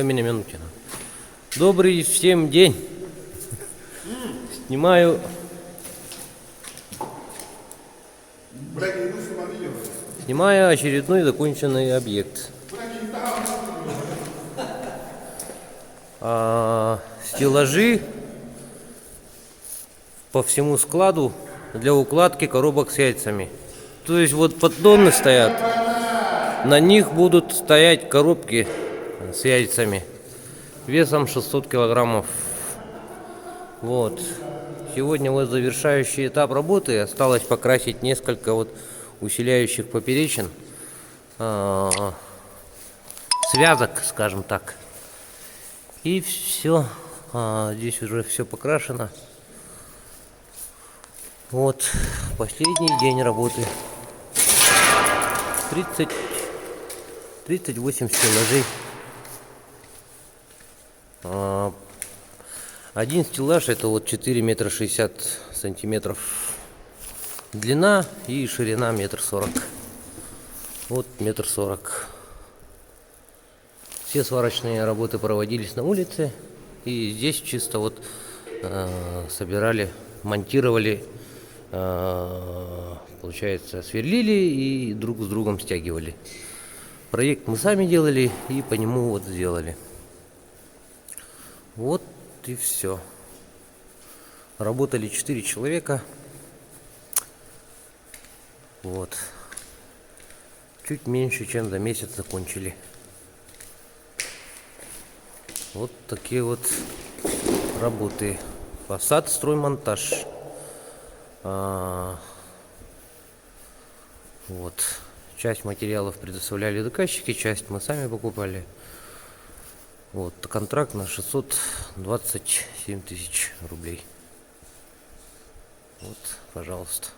Минутина. Добрый всем день. Снимаю очередной законченный объект. Стеллажи по всему складу для укладки коробок с яйцами. То есть вот поддоны стоят, на них будут стоять коробки с яйцами весом 600 килограммов. Вот. Сегодня вот завершающий этап работы. Осталось покрасить несколько вот усиляющих поперечин, связок, скажем так. И все. Здесь уже все покрашено. Вот последний день работы. 38 стеллажей. Один стеллаж это вот 4 метра 60 сантиметров длина и ширина 1,40 м. Вот 1,40 м. Все сварочные работы проводились на улице, и здесь чисто вот собирали, монтировали, получается, сверлили и друг с другом стягивали. Проект мы сами делали и по нему вот сделали. Вот и все. Работали 4 человека. Вот. Чуть меньше, чем за месяц закончили. Вот такие вот работы. Фасад, строймонтаж. Вот. Часть материалов предоставляли заказчики, часть мы сами покупали. Вот. Контракт на 627 тысяч рублей. Вот, пожалуйста.